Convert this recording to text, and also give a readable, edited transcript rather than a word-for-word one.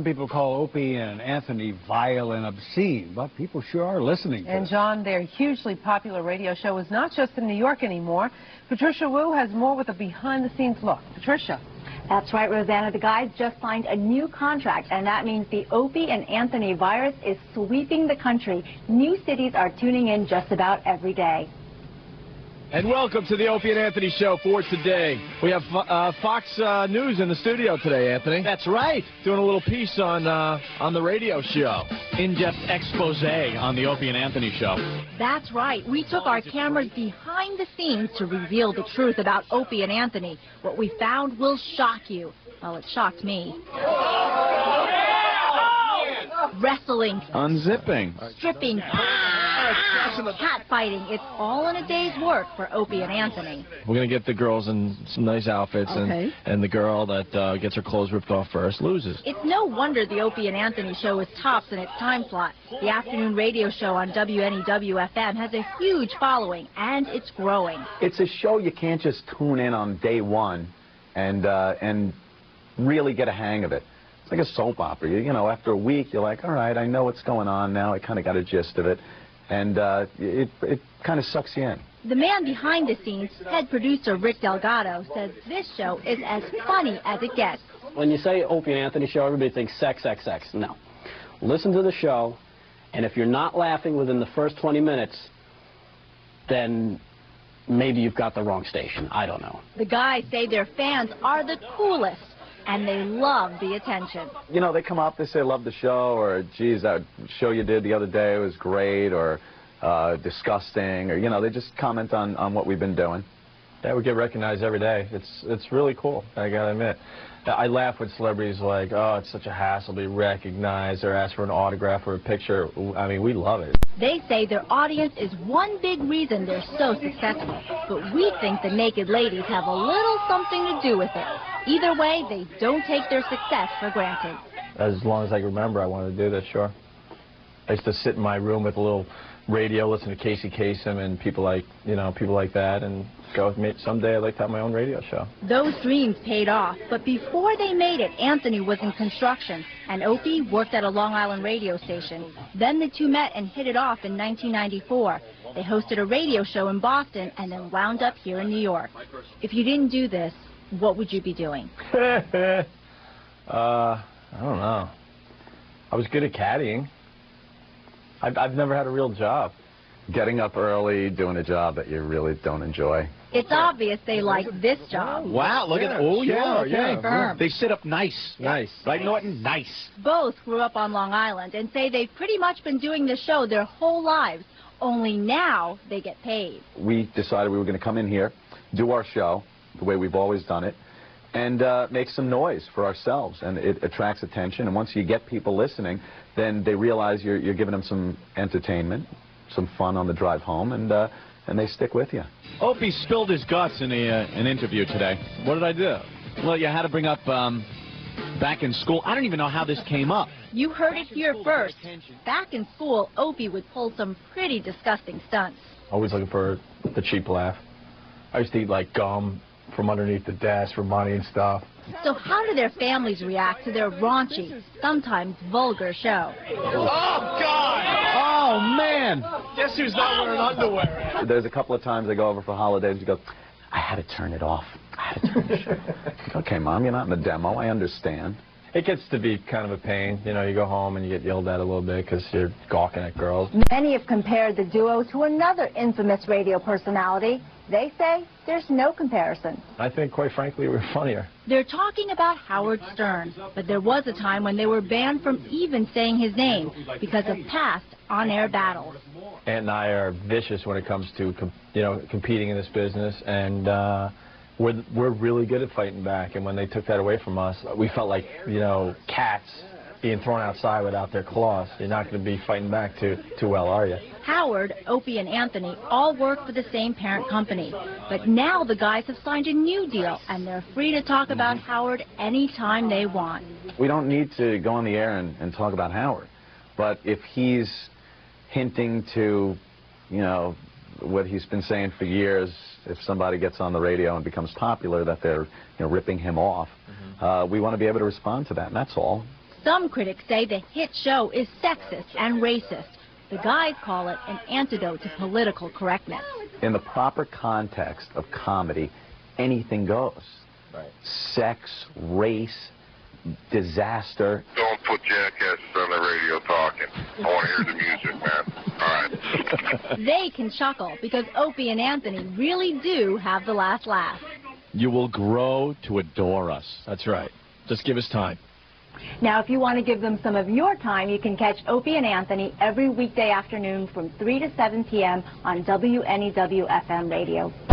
people call Opie and Anthony vile and obscene, but people sure are listening to And us. John, their hugely popular radio show is not just in New York anymore. Patricia Wu has more with a behind-the-scenes look. Patricia. That's right, Rosanna. The guys just signed a new contract, and that means the Opie and Anthony virus is sweeping the country. New cities are tuning in just about every day. And welcome to the Opie and Anthony show for today. We have Fox News in the studio today, Anthony. That's right. Doing a little piece on the radio show. In-depth expose on the Opie and Anthony show. That's right. We took our cameras behind the scenes to reveal the truth about Opie and Anthony. What we found will shock you. Well, it shocked me. Wrestling. Unzipping. Stripping. Cat fighting. It's all in a day's work for Opie and Anthony. We're going to get the girls in some nice outfits, Okay. and the girl that gets her clothes ripped off first loses. It's no wonder the Opie and Anthony show is tops in its time slot. The afternoon radio show on WNEW-FM has a huge following, and it's growing. It's a show you can't just tune in on day one and really get a hang of it. It's like a soap opera. You know, after a week, you're like, all right, I know what's going on now. I kind of got a gist of it. And it kind of sucks you in. The man behind the scenes, head producer Rick Delgado, says this show is as funny as it gets. When you say Opie and Anthony show, everybody thinks sex, sex, sex. No. Listen to the show, and if you're not laughing within the first 20 minutes, then maybe you've got the wrong station. I don't know. The guys say their fans are the coolest, and they love the attention. You know, they come up, they say, love the show, or, geez, that show you did the other day was great, or disgusting, or, you know, they just comment on what we've been doing. Yeah, we get recognized every day. It's really cool, I gotta admit. I laugh with celebrities like, oh, it's such a hassle to be recognized or ask for an autograph or a picture. I mean, we love it. They say their audience is one big reason they're so successful, but we think the naked ladies have a little something to do with it. Either way, they don't take their success for granted. As long as I can remember, I wanted to do this, sure. I used to sit in my room with a little radio, listen to Casey Kasem and people like that, and go, someday I'd like to have my own radio show. Those dreams paid off, but before they made it, Anthony was in construction, and Opie worked at a Long Island radio station. Then the two met and hit it off in 1994. They hosted a radio show in Boston and then wound up here in New York. If you didn't do this, what would you be doing? I don't know. I was good at caddying. I've never had a real job. Getting up early, doing a job that you really don't enjoy. It's obvious they like this job. Wow, look at oh yeah, okay. Firm. They sit up nice. Nice. Right, Norton? Nice. Both grew up on Long Island and say they've pretty much been doing the show their whole lives, only now they get paid. We decided we were going to come in here, do our show the way we've always done it, and make some noise for ourselves, and it attracts attention. And once you get people listening, then they realize you're giving them some entertainment, some fun on the drive home, and they stick with you. Opie spilled his guts in an interview today. What did I do? Well, you had to bring up back in school. I don't even know how this came up. You heard it here first. Back in school, Opie would pull some pretty disgusting stunts. Always looking for the cheap laugh. I used to eat like gum from underneath the desk for money and stuff. So how do their families react to their raunchy, sometimes vulgar show? Oh, God! Oh, man! Guess who's not wearing underwear? There's a couple of times I go over for holidays, you go, I had to turn it off. I had to turn the show. Okay, Mom, you're not in the demo. I understand. It gets to be kind of a pain. You know, you go home and you get yelled at a little bit because you're gawking at girls. Many have compared the duo to another infamous radio personality. They say there's no comparison. I think, quite frankly, we're funnier. They're talking about Howard Stern, but there was a time when they were banned from even saying his name because of past on-air battles. Aunt and I are vicious when it comes to, competing in this business, and we're really good at fighting back. And when they took that away from us, we felt like, cats being thrown outside without their claws. You're not going to be fighting back too well, are you? Howard, Opie, and Anthony all work for the same parent company. But now the guys have signed a new deal, and they're free to talk about Howard anytime they want. We don't need to go on the air and talk about Howard. But if he's hinting to, what he's been saying for years, if somebody gets on the radio and becomes popular, that they're, ripping him off, we want to be able to respond to that, and that's all. Some critics say the hit show is sexist and racist. The guys call it an antidote to political correctness. In the proper context of comedy, anything goes. Right. Sex, race, disaster. Don't put jackasses on the radio talking. I want to hear the music, man. All right. They can chuckle because Opie and Anthony really do have the last laugh. You will grow to adore us. That's right. Just give us time. Now, if you want to give them some of your time, you can catch Opie and Anthony every weekday afternoon from 3 to 7 p.m. on WNEW FM radio.